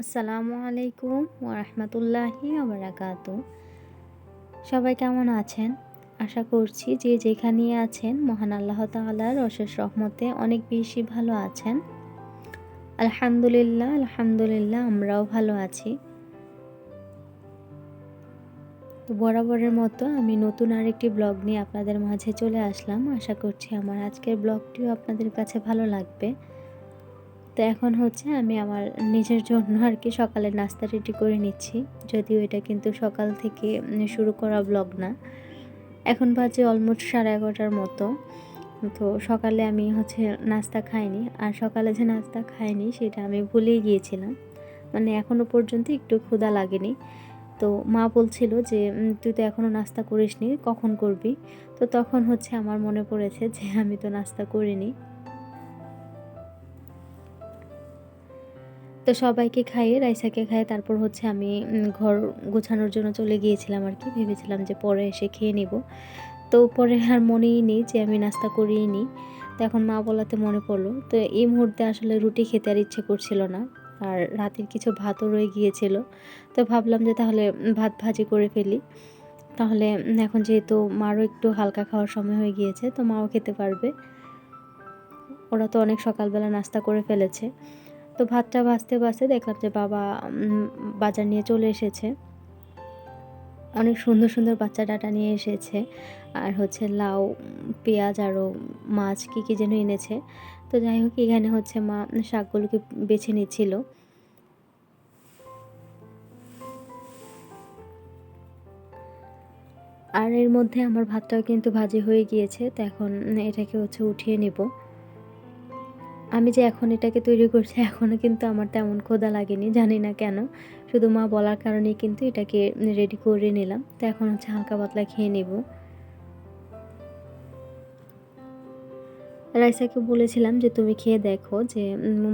আসসালামু আলাইকুম ওয়া রাহমাতুল্লাহি ওয়া বারাকাতু। সবাই কেমন আছেন? আশা করছি যে যেখানেই আছেন মহান আল্লাহ তাআলার অশেষ রহমতে অনেক বেশি ভালো আছেন। আলহামদুলিল্লাহ আমরাও ভালো আছি। তো বরাবরের মতো আমি নতুন আরেকটি ব্লগ নিয়ে আপনাদের মাঝে চলে আসলাম। আশা করছি আমার আজকের ব্লগটিও আপনাদের কাছে ভালো লাগবে। তো এখন হচ্ছে আমি আমার নিজের জন্য আর কি সকালের নাস্তা রেডি করে নিচ্ছি। যদিও এটা কিন্তু সকাল থেকে শুরু করা ব্লগ না। এখন বাজে অলমোস্ট 11:30টার মতো। তো সকালে আমি হচ্ছে নাস্তা খাইনি। আর সকালে যে নাস্তা খাইনি সেটা আমি ভুলেই গিয়েছিলাম। মানে এখনও পর্যন্ত একটু ক্ষুধা লাগেনি। তো মা বলছিল যে তুই তো এখনও নাস্তা করিসনি, কখন করবি? তো তখন হচ্ছে আমার মনে পড়েছে যে আমি তো নাস্তা করিনি। তো সবাইকে খাইয়ে রাইসাকে খাইয়ে তারপর হচ্ছে আমি ঘর গোছানোর জন্য চলে গিয়েছিলাম আর কি। ভেবেছিলাম যে পরে এসে খেয়ে নিব। তো পরে আর মনেই নেই যে আমি নাস্তা করিই নি। তো এখন মা বলাতে মনে পড়লো। তো এই মুহূর্তে আসলে রুটি খেতে আর ইচ্ছে করছিল না। আর রাতের কিছু ভাতও রয়ে গিয়েছিল। তো ভাবলাম যে তাহলে ভাত ভাজি করে ফেলি। তাহলে এখন যেহেতু মারও একটু হালকা খাওয়ার সময় হয়ে গিয়েছে তো মাও খেতে পারবে। ওরা তো অনেক সকালবেলা নাস্তা করে ফেলেছে। তো ভাতটা ভাজতে দেখলাম যে বাবা বাজার নিয়ে চলে এসেছে। অনেক সুন্দর বাচ্চা ডাঁটা নিয়ে এসেছে। আর হচ্ছে লাউ, পেঁয়াজ আরও মাছ কী যেন এনেছে। তো যাই হোক এখানে হচ্ছে মা শাকগুলোকে বেছে নিচ্ছিল। আর এর মধ্যে আমার ভাতটাও কিন্তু ভাজি হয়ে গিয়েছে। তো এখন এটাকে হচ্ছে উঠিয়ে নেব। আমি যে এখন এটাকে তৈরি করছি এখনও কিন্তু আমার তেমন ক্ষুধা লাগেনি, জানি না কেন। শুধু মা বলার কারণেই কিন্তু এটাকে রেডি করে নিলাম। তো এখন হচ্ছে হালকা পাতলা খেয়ে নেব। রাইসাকে বলেছিলাম যে তুমি খেয়ে দেখো যে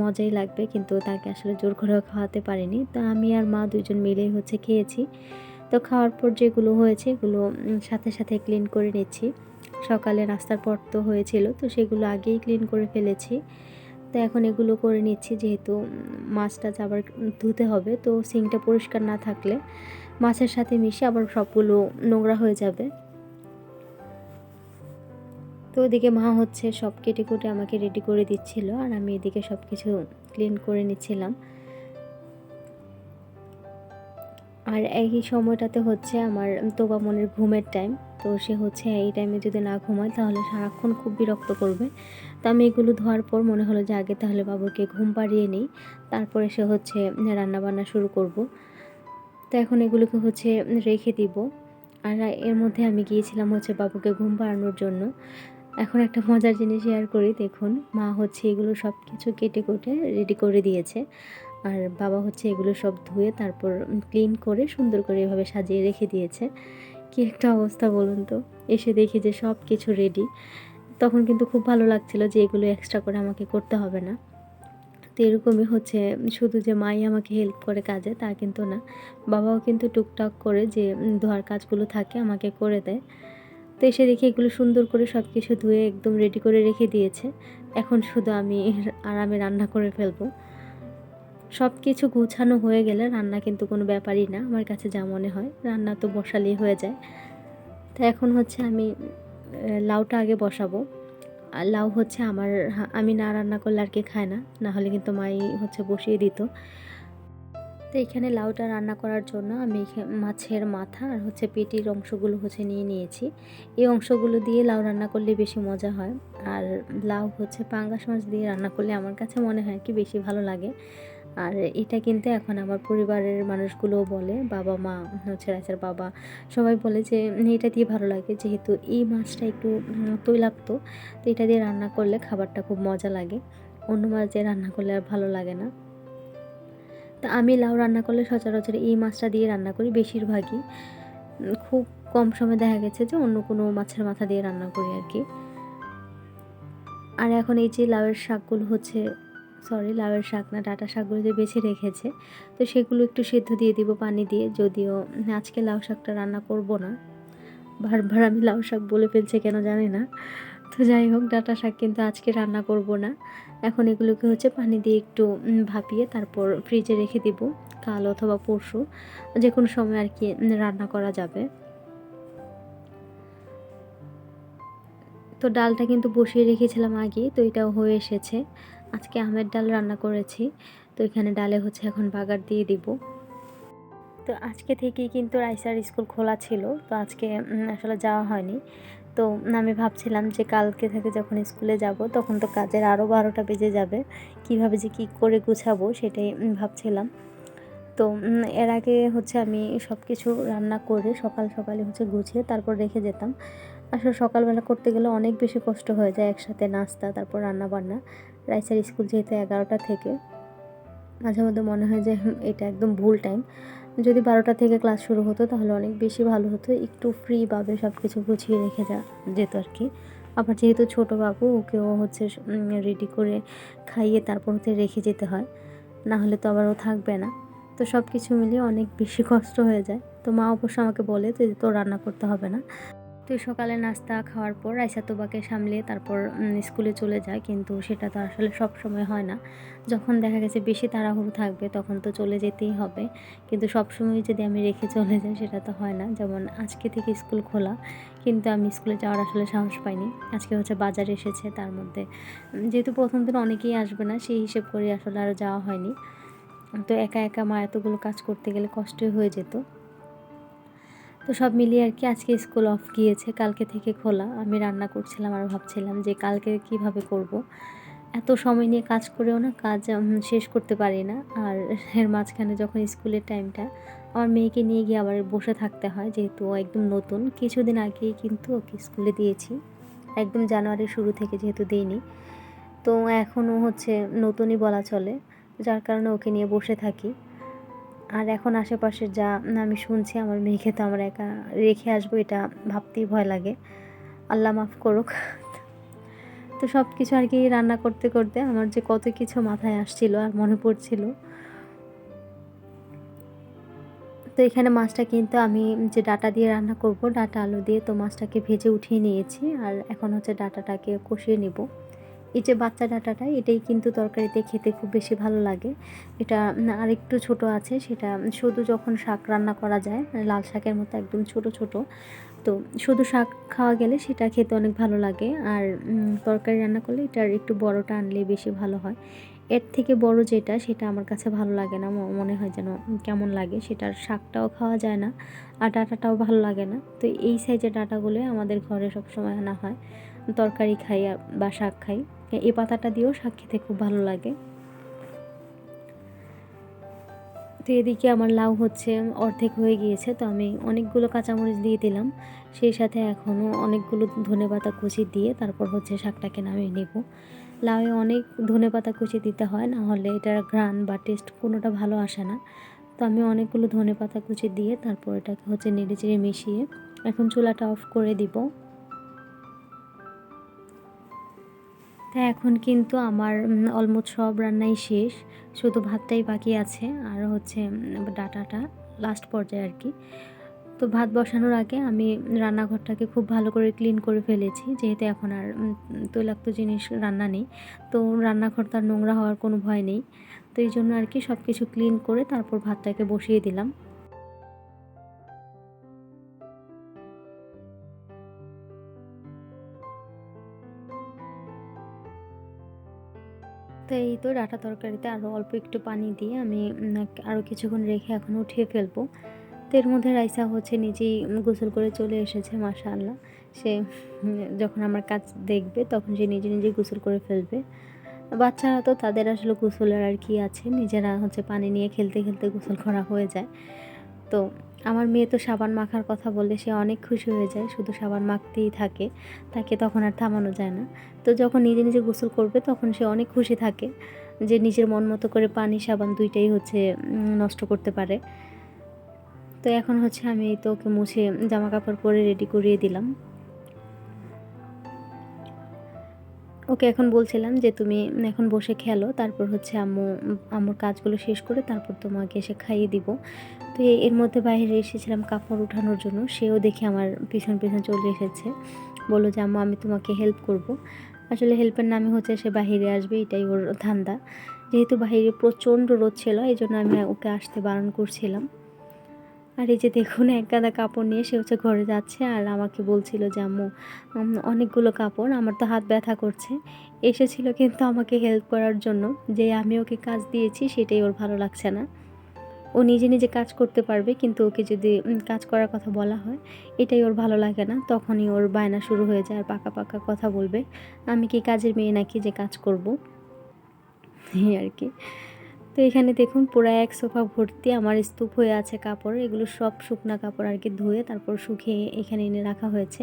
মজাই লাগবে, কিন্তু তাকে আসলে জোর করেও খাওয়াতে পারিনি। তো আমি আর মা দুজন মিলেই হচ্ছে খেয়েছি। তো খাওয়ার পর যেগুলো হয়েছে এগুলো সাথে ক্লিন করে নিচ্ছি। সকালে নাস্তার পর তো হয়েছিল, তো সেগুলো আগেই ক্লিন করে ফেলেছি। তো এখন এগুলো করে নিচ্ছি, যেহেতু মাছটা আবার ধুতে হবে। তো সিঙ্কটা পরিষ্কার না থাকলে মাছের সাথে মিশে আবার সবগুলো নোংরা হয়ে যাবে। তো ওদিকে মা হচ্ছে সব কেটে কুটে আমাকে রেডি করে দিচ্ছিল, আর আমি এদিকে সব কিছু ক্লিন করে নিচ্ছিলাম। আর এই সময়টাতে হচ্ছে আমার তোবা মনের ঘুমের টাইম। তো সে হচ্ছে এই টাইমে যদি না ঘুমায় তাহলে সারাক্ষণ খুব বিরক্ত করবে। তো আমি এগুলো ধোয়ার পর মনে হলো যে আগে তাহলে বাবুকে ঘুম পাড়িয়ে নিই, তারপরে সে হচ্ছে রান্নাবান্না শুরু করব। তো এখন এগুলোকে হচ্ছে রেখে দিব। আর এর মধ্যে আমি গিয়েছিলাম হচ্ছে বাবুকে ঘুম পাড়ানোর জন্য। এখন একটা মজার জিনিস শেয়ার করি, দেখুন মা হচ্ছে এগুলো সব কিছু কেটে কুটে রেডি করে দিয়েছে। আর বাবা হচ্ছে এগুলো সব ধুয়ে তারপর ক্লিন করে সুন্দর করে এভাবে সাজিয়ে রেখে দিয়েছে। কি একটা অবস্থা বলুন তো! এসে দেখি যে সব কিছু রেডি। তখন কিন্তু খুব ভালো লাগছিল যে এগুলো এক্সট্রা করে আমাকে করতে হবে না। তো এরকমই হচ্ছে, শুধু যে মাই আমাকে হেল্প করে কাজে তা কিন্তু না। বাবাও কিন্তু টুকটাক করে যে ধোয়ার কাজগুলো থাকে আমাকে করে দেয়। তো এসে দেখি এগুলো সুন্দর করে সব কিছু ধুয়ে একদম রেডি করে রেখে দিয়েছে। এখন শুধু আমি আরামে রান্না করে ফেলবো। সব কিছু গুছানো হয়ে গেলে রান্না কিন্তু কোনো ব্যাপারই না, আমার কাছে যা মনে হয়। রান্না তো বসালেই হয়ে যায়। তো এখন হচ্ছে আমি লাউটা আগে বসাবো। আর লাউ হচ্ছে আমি না রান্না করলে আর কে খায় না। না হলে কিন্তু মাই হচ্ছে বসিয়ে দিত। তো এখানে লাউটা রান্না করার জন্য আমি মাছের মাথা আর হচ্ছে পেটির অংশগুলো হচ্ছে নিয়ে নিয়েছি। এই অংশগুলো দিয়ে লাউ রান্না করলে বেশি মজা হয়। আর লাউ হচ্ছে পাঙ্গাস মাছ দিয়ে রান্না করলে আমার কাছে মনে হয় কি বেশি ভালো লাগে। আর এটা কিন্তু এখন আমার পরিবারের মানুষগুলোও বলে, বাবা মা হচ্ছে রাইসার বাবা সবাই বলে যে এটা দিয়ে ভালো লাগে, যেহেতু এই মাছটা একটু তৈলাক্ত। তো এটা দিয়ে রান্না করলে খাবারটা খুব মজা লাগে, অন্য মাছ দিয়ে রান্না করলে আর ভালো লাগে না। তা আমি লাউ রান্না করলে সচরাচর এই মাছটা দিয়ে রান্না করি বেশিরভাগই। খুব কম সময় দেখা গেছে যে অন্য কোনো মাছের মাথা দিয়ে রান্না করি আর কি। আর এখন এই যে লাউয়ের শাকগুলো হচ্ছে, লাউয়ের শাক না, ডাঁটা শাকগুলো যে বেছে রেখেছে, তো সেগুলো একটু সেদ্ধ দিয়ে দিব পানি দিয়ে। যদিও আজকে লাউ শাকটা রান্না করব না, বারবার আমি লাউ শাক বলে ফেলছি কেন জানি না। তো যাই হোক, ডাঁটা শাক কিন্তু আজকে রান্না করব না। এখন এগুলোকে হচ্ছে পানি দিয়ে একটু ভাপিয়ে তারপর ফ্রিজে রেখে দিব। কাল অথবা পরশু যেকোনো সময় আর কি রান্না করা যাবে। তো ডালটা কিন্তু বসিয়ে রেখেছিলাম আগেই, তো এটাও হয়ে এসেছে। আজকে আমের ডাল রান্না করেছি। তো এখানে ডালে হচ্ছে এখন বাগার দিয়ে দিব। তো আজকে থেকেই কিন্তু রাইসার স্কুল খোলা ছিল, তো আজকে আসলে যাওয়া হয়নি। তো আমি ভাবছিলাম যে কালকে থেকে যখন স্কুলে যাব তখন তো কাজের আরও 12টা বেজে যাবে, কিভাবে যে কী করে গুছাবো সেটাই ভাবছিলাম। তো এর আগে হচ্ছে আমি সব কিছু রান্না করে সকাল সকালে হচ্ছে গুছিয়ে তারপর রেখে যেতাম। আসলে সকালবেলা করতে গেলে অনেক বেশি কষ্ট হয়ে যায়, একসাথে নাস্তা তারপর রান্না বান্না। রাইসার স্কুল যেহেতু 11টা থেকে, মাঝে মধ্যে মনে হয় যে এটা একদম ভুল টাইম। যদি 12টা থেকে ক্লাস শুরু হতো তাহলে অনেক বেশি ভালো হতো, একটু ফ্রিভাবে সব কিছু গুছিয়ে রেখে যেত আর কি। আবার যেহেতু ছোটো বাবু, ওকেও হচ্ছে রেডি করে খাইয়ে তারপর হচ্ছে রেখে যেতে হয়, না হলে তো আবার ও থাকবে না। তো সব কিছু মিলিয়ে অনেক বেশি কষ্ট হয়ে যায়। তো মা অবশ্য আমাকে বলে যে তোর রান্না করতে হবে না, তুই সকালে নাস্তা খাওয়ার পর রাইসা তোবাকে সামলে তারপর স্কুলে চলে যায়। কিন্তু সেটা তো আসলে সব সময় হয় না। যখন দেখা গেছে বেশি তাড়াহুড়ো থাকবে তখন তো চলে যেতেই হবে, কিন্তু সবসময় যদি আমি রেখে চলে যাই সেটা তো হয় না। যেমন আজকে থেকে স্কুল খোলা, কিন্তু আমি স্কুলে যাওয়ার আসলে সাহস পাইনি। আজকে হচ্ছে বাজার এসেছে, তার মধ্যে যেহেতু প্রথম দিন অনেকেই আসবে না, সেই হিসেব করে আসলে আর যাওয়া হয়নি। তো একা একা মা এতগুলো কাজ করতে গেলে কষ্টই হয়ে যেত। তো সব মিলিয়ে আর কি আজকে স্কুল অফ গিয়েছে, কালকে থেকে খোলা। আমি রান্না করছিলাম আর ভাবছিলাম যে কালকে কিভাবে করব। এত সময় নিয়ে কাজ করেও না কাজ শেষ করতে পারি না। আর এর মাঝখানে যখন স্কুলের টাইমটা, আমার মেয়েকে নিয়ে গিয়ে আবার বসে থাকতে হয়, যেহেতু ও একদম নতুন। কিছুদিন আগেই কিন্তু ওকে স্কুলে দিয়েছি, একদম জানুয়ারির শুরু থেকে যেহেতু দিইনি। তো এখনও হচ্ছে নতুনই বলা চলে, যার কারণে ওকে নিয়ে বসে থাকি। আর এখন আশেপাশে যা আমি শুনছি, আমার মেয়েকে তো আমরা একা রেখে আসবো এটা ভাবতেই ভয় লাগে। আল্লাহ মাফ করুক। তো সব কিছু আর কি রান্না করতে করতে আমার যে কত কিছু মাথায় আসছিল আর মনে পড়ছিল। তো এখানে মাছটা কিন্তু আমি যে ডাঁটা দিয়ে রান্না করব, ডাঁটা আলু দিয়ে, তো মাছটাকে ভেজে উঠিয়ে নিয়েছি। আর এখন হচ্ছে ডাঁটাটাকে কষিয়ে নেব। এই যে বাচ্চা ডাঁটাটা, এটাই কিন্তু তরকারিতে খেতে খুব বেশি ভালো লাগে। এটা আরেকটু ছোট আছে, সেটা শুধু যখন শাক রান্না করা যায়, লাল শাকের মতো একদম ছোট ছোট। তো শুধু শাক খাওয়া গেলে সেটা খেতে অনেক ভালো লাগে। আর তরকারি রান্না করলে এটার একটু বড়টা আনলেই বেশি ভালো হয়। এর থেকে বড় যেটা, সেটা আমার কাছে ভালো লাগে না, মনে হয় যেন কেমন লাগে। সেটার শাকটাও খাওয়া যায় না আর ডাঁটাটাও ভালো লাগে না। তো এই সাইজের ডাঁটাগুলো আমাদের ঘরে সবসময় আনা হয়, তরকারি খাই বা শাক খাই। এই পাতাটা দিয়েও শাক খেতে খুব ভালো লাগে। তো এদিকে আমার লাউ হচ্ছে অর্ধেক হয়ে গিয়েছে, তো আমি অনেকগুলো কাঁচামরিচ দিয়ে দিলাম। সেই সাথে এখনও অনেকগুলো ধনেপাতা কুচি দিয়ে তারপর হচ্ছে শাকটাকে নামিয়ে নেব। লাউয়ে অনেক ধনেপাতা কুচি দিতে হয়, না হলে এটার ঘ্রাণ বা টেস্ট কোনোটা ভালো আসে না। তো আমি অনেকগুলো ধনেপাতা কুচি দিয়ে তারপর এটাকে হচ্ছে নেড়ে চেড়ে মিশিয়ে এখন চুলাটা অফ করে দিব। তো এখন কিন্তু আমার অলমোস্ট সব রান্নাই শেষ, শুধু ভাতটাই বাকি আছে। আর হচ্ছে ডাঁটাটা লাস্ট পর্যায়ে আর কি। তো ভাত বসানোর আগে আমি রান্নাঘরটাকে খুব ভালো করে ক্লিন করে ফেলেছি, যেহেতু এখন আর তৈলাক্ত জিনিস রান্না নেই। তো রান্নাঘর তার নোংরা হওয়ার কোনো ভয় নেই। তো এই জন্য আর কি সব কিছু ক্লিন করে তারপর ভাতটাকে বসিয়ে দিলাম। তো এই তো ডাঁটা তরকারিতে আরও অল্প একটু পানি দিয়ে আমি আরও কিছুক্ষণ রেখে এখন উঠিয়ে ফেলবো। তো এর মধ্যে রাইসা হচ্ছে নিজেই গোসল করে চলে এসেছে, মাশাআল্লাহ। সে যখন আমার কাজ দেখবে তখন সে নিজে নিজে গোসল করে ফেলবে। বাচ্চারা তো তাদের আসলে গোসলের আর কি আছে, নিজেরা হচ্ছে পানি নিয়ে খেলতে খেলতে গোসল করা হয়ে যায়। তো আমার মেয়ে তো সাবান মাখার কথা বললে সে অনেক খুশি হয়ে যায়, শুধু সাবান মাখতেই থাকে, তাকে তখন আর থামানো যায় না। তো যখন নিজে নিজে গোসল করবে তখন সে অনেক খুশি থাকে যে নিজের মন মতো করে পানি সাবান দুইটাই হচ্ছে নষ্ট করতে পারে। তো এখন হচ্ছে আমি তো ওকে মুছে জামা কাপড় পরে রেডি করিয়ে দিলাম। ওকে এখন বলছিলাম যে তুমি এখন বসে খেলো, তারপর হচ্ছে আম্মুর কাজগুলো শেষ করে তারপর তোমাকে এসে খাইয়ে দিব। তো এর মধ্যে বাইরে এসেছিলাম কাপড় উঠানোর জন্য, সেও দেখে আমার পিছন পিছন চলে এসেছে, বললো যে আম্মু আমি তোমাকে হেল্প করব। আসলে হেল্পের নামে হচ্ছে সে বাহিরে আসবে, এটাই ওর ধান্দা। যেহেতু বাহিরে প্রচণ্ড রোদ ছিল এই জন্য আমি ওকে আসতে বারণ করছিলাম। আর এই যে দেখুন এক গাদা কাপড় নিয়ে সে হচ্ছে ঘরে যাচ্ছে, আর আমাকে বলছিল যে আম্মু অনেকগুলো কাপড়, আমার তো হাত ব্যথা করছে। এসেছিল কিন্তু আমাকে হেল্প করার জন্য, যে আমি ওকে কাজ দিয়েছি সেটাই ওর ভালো লাগছে না। ও নিজে নিজে কাজ করতে পারবে, কিন্তু ওকে যদি কাজ করার কথা বলা হয় এটাই ওর ভালো লাগে না, তখনই ওর বায়না শুরু হয়ে যায় আর পাকা পাকা কথা বলবে, আমি কি কাজের মেয়ে নাকি যে কাজ করব, এই আর কি। তো এখানে দেখুন পুরো এক সোফা ভর্তি আমার স্তূপ হয়ে আছে কাপড়, এগুলো সব শুকনা কাপড় আর কি, ধুয়ে তারপর শুকিয়ে এখানে এনে রাখা হয়েছে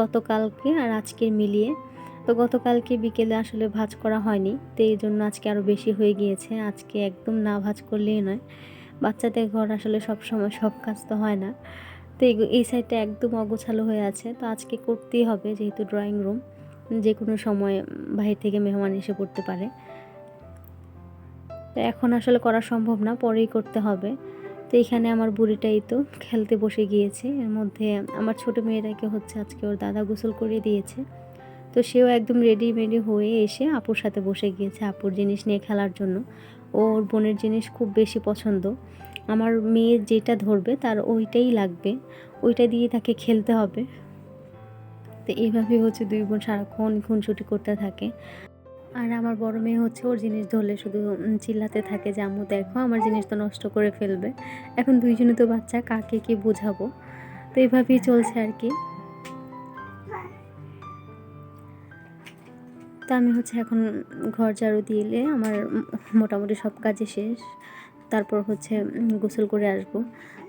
গতকালকে আর আজকের মিলিয়ে। তো গতকালকে বিকেলে আসলে ভাঁজ করা হয়নি, তো এই জন্য আজকে আরও বেশি হয়ে গিয়েছে। আজকে একদম না ভাঁজ করলেই নয়, বাচ্চাদের ঘর আসলে সব সময় সব কাজ তো হয় না। তো এই সাইডটা একদম অগোছালো হয়ে আছে, তো আজকে করতেই হবে, যেহেতু ড্রয়িং রুম, যে কোনো সময় বাহির থেকে মেহমান এসে পড়তে পারে। তো এখন আসলে করা সম্ভব না, পরেই করতে হবে। তো এখানে আমার বুড়িটাই তো খেলতে বসে গিয়েছে, এর মধ্যে আমার ছোটো মেয়েটাকে হচ্ছে আজকে ওর দাদা গোসল করে দিয়েছে। তো সেও একদম রেডি হয়ে এসে আপুর সাথে বসে গিয়েছে আপুর জিনিস নিয়ে খেলার জন্য। ওর বোনের জিনিস খুব বেশি পছন্দ, আমার মেয়ে যেটা ধরবে তার ওইটাই লাগবে, ওইটা দিয়ে তাকে খেলতে হবে। তো এইভাবেই হচ্ছে দুই বোন সারাক্ষণ খুনসুটি করতে থাকে। আর আমার বড় মেয়ে হচ্ছে ওর জিনিস ধরলে শুধু চিল্লাতে থাকে যে আম্মু দেখো আমার জিনিস তো নষ্ট করে ফেলবে। এখন দুইজনে তো বাচ্চা, কাকে কি বোঝাবো, তো এইভাবেই চলছে আর কি। তো আমি হচ্ছে এখন ঘর ঝাড়ু দিলে আমার মোটামুটি সব কাজই শেষ, তারপর হচ্ছে গোসল করে আসব।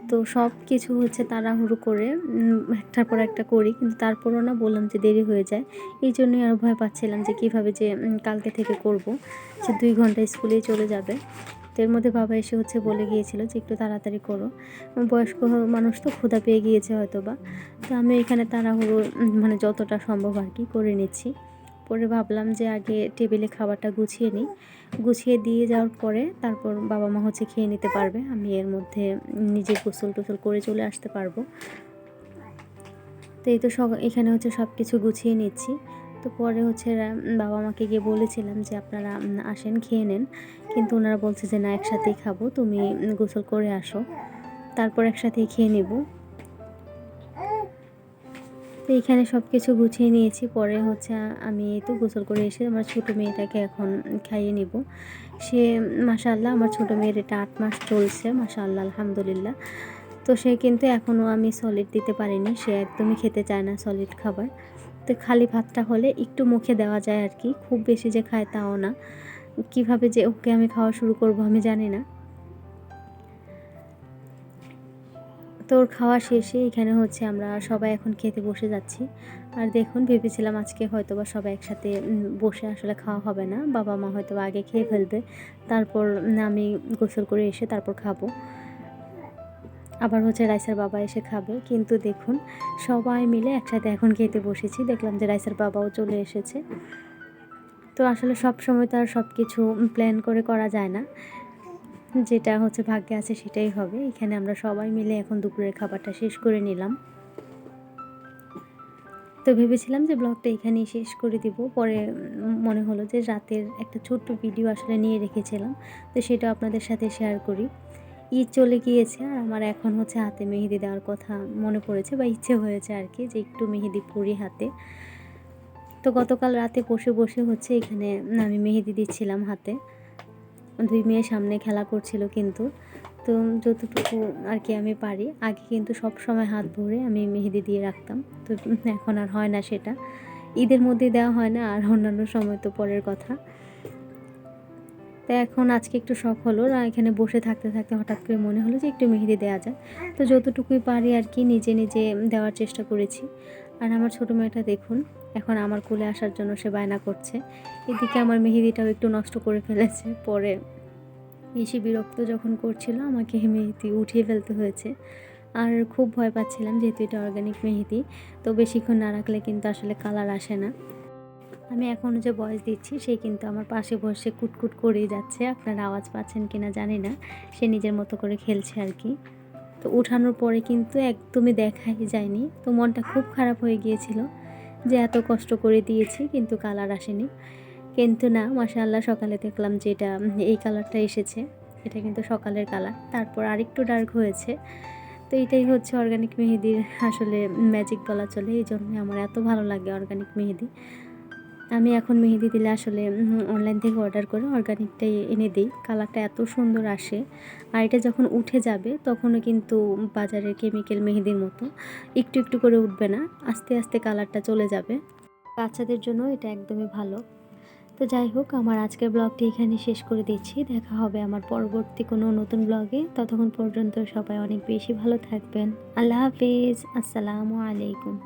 তো সব কিছু হচ্ছে তাড়াহুড়ো করে একটার পর একটা করি, কিন্তু তারপরও না বললাম যে দেরি হয়ে যায়, এই জন্যই আরও ভয় পাচ্ছিলাম যে কীভাবে যে কালকে থেকে করব, যে 2 ঘন্টা স্কুলেই চলে যাবে। তো এর মধ্যে বাবা এসে হচ্ছে বলে গিয়েছিল যে একটু তাড়াতাড়ি করো, বয়স্ক মানুষ তো ক্ষুধা পেয়ে গিয়েছে হয়তো বা। তো আমি এখানে তাড়াহুড়ো মানে যতটা সম্ভব আর কি করে নিচ্ছি। পরে ভাবলাম যে আগে টেবিলে খাবারটা গুছিয়ে নিই, গুছিয়ে দিয়ে যাওয়ার পরে তারপর বাবা মা হচ্ছে খেয়ে নিতে পারবে, আমি এর মধ্যে নিজে গোসল টোসল করে চলে আসতে পারবো। তো এই তো এখানে হচ্ছে সব কিছু গুছিয়ে নিচ্ছি। তো পরে হচ্ছে বাবা মাকে গিয়ে বলেছিলাম যে আপনারা আসেন খেয়ে নেন, কিন্তু ওনারা বলছে যে না একসাথেই খাবো, তুমি গোসল করে আসো, তারপর একসাথেই খেয়ে নেব। তো এইখানে সব কিছু গুছিয়ে নিয়েছি, পরে হচ্ছে আমি এই তো গোসল করে এসে আমার ছোটো মেয়েটাকে এখন খাইয়ে নিব। সে মাশাআল্লাহ, আমার ছোটো মেয়ের এটা 8 মাস চলছে, মাশাআল্লাহ আলহামদুলিল্লাহ। তো সে কিন্তু এখনও আমি সলিড দিতে পারিনি, সে একদমই খেতে চায় না সলিড খাবার। তো খালি ভাতটা হলে একটু মুখে দেওয়া যায় আর কি, খুব বেশি যে খায় তাও না। কিভাবে যে ওকে আমি খাওয়া শুরু করব আমি জানি না। তো ওর খাওয়া শেষে এখানে হচ্ছে আমরা সবাই এখন খেতে বসে যাচ্ছি। আর দেখুন ভেবেছিলাম আজকে হয়তো বা সবাই একসাথে বসে আসলে খাওয়া হবে না, বাবা মা হয়তো আগে খেয়ে ফেলবে, তারপর আমি গোসল করে এসে তারপর খাবো, আবার হচ্ছে রাইসার বাবা এসে খাবে। কিন্তু দেখুন সবাই মিলে একসাথে এখন খেতে বসেছি, দেখলাম যে রাইসার বাবাও চলে এসেছে। তো আসলে সব সময় তো আর সব কিছু প্ল্যান করে করা যায় না, যেটা হচ্ছে ভাগ্যে আছে সেটাই হবে। এখানে আমরা সবাই মিলে এখন দুপুরের খাবারটা শেষ করে নিলাম। তো ভেবেছিলাম যে ব্লগটা এখানেই শেষ করে দিব, পরে মনে হলো যে রাতের একটা ছোট্ট ভিডিও আসলে নিয়ে রেখেছিলাম, তো সেটা আপনাদের সাথে শেয়ার করি। ঈদ চলে গিয়েছে আর আমার এখন হচ্ছে হাতে মেহেদি দেওয়ার কথা মনে পড়েছে বা ইচ্ছে হয়েছে আর কি, যে একটু মেহেদি পরি হাতে। তো গতকাল রাতে বসে বসে হচ্ছে এখানে আমি মেহেদি দিচ্ছিলাম হাতে, 2 মেয়ে সামনে খেলা করছিল, কিন্তু তো যতটুকু আর কি আমি পারি, আগে কিন্তু সব সময় হাত ভরে আমি মেহেদি দিয়ে রাখতাম, তো এখন আর হয় না সেটা, ঈদের মধ্যে দেওয়া হয় না, আর অন্যান্য সময় তো পরের কথা। তো এখন আজকে একটু শখ হলো, এখানে বসে থাকতে থাকতে হঠাৎ করে মনে হলো যে একটু মেহেদি দেওয়া যায়, তো যতটুকুই পারি আর কি নিজে নিজে দেওয়ার চেষ্টা করেছি। আর আমার ছোটো মেয়েটা দেখুন এখন আমার কোলে আসার জন্য সে বায়না করছে, এদিকে আমার মেহেদিটাও একটু নষ্ট করে ফেলেছে, পরে বেশি বিরক্ত যখন করছিল আমাকে মেহেদি উঠিয়ে ফেলতে হয়েছে। আর খুব ভয় পাচ্ছিলাম যেহেতু এটা অর্গ্যানিক মেহেদি, তো বেশিক্ষণ না রাখলে কিন্তু আসলে কালার আসে না। আমি এখনও যে ভয়েস দিচ্ছি সে কিন্তু আমার পাশে বসে কুটকুট করেই যাচ্ছে। আপনারা আওয়াজ পাচ্ছেন কিনা জানি না। সে নিজের মতো করে খেলছে আর কি। তো উঠানোর পরে কিন্তু একদমই দেখাই যায়নি। তো মনটা খুব খারাপ হয়ে গিয়েছিল যে এত কষ্ট করে দিয়েছি কিন্তু কালার আসেনি। কিন্তু না, মাশাআল্লাহ সকালে দেখলাম যে এটা এই কালারটা এসেছে। এটা কিন্তু সকালের কালার। তারপর আরেকটু ডার্ক হয়েছে। তো এটাই হচ্ছে অর্গানিক মেহেদির আসলে ম্যাজিক বলা চলে। এইজন্যই আমার এত ভালো লাগে অর্গানিক মেহেদি। আমি এখন মেহেদি দিলে আসলে অনলাইন থেকে অর্ডার করে অর্গানিকটাই এনে দিই। কালারটা এত সুন্দর আসে। আর এটা যখন উঠে যাবে তখনও কিন্তু বাজারের কেমিক্যাল মেহেদির মতো একটু, একটু করে উঠবে না। আস্তে, আস্তে কালারটা চলে যাবে। বাচ্চাদের জন্য এটা একদমই ভালো। তো যাই হোক, আমার আজকের ব্লগটি এখানে শেষ করে দিচ্ছি। দেখা হবে আমার পরবর্তী কোনো নতুন ব্লগে। ততক্ষণ পর্যন্ত সবাই অনেক বেশি ভালো থাকবেন। আল্লাহ হাফিজ। আসসালামু আলাইকুম।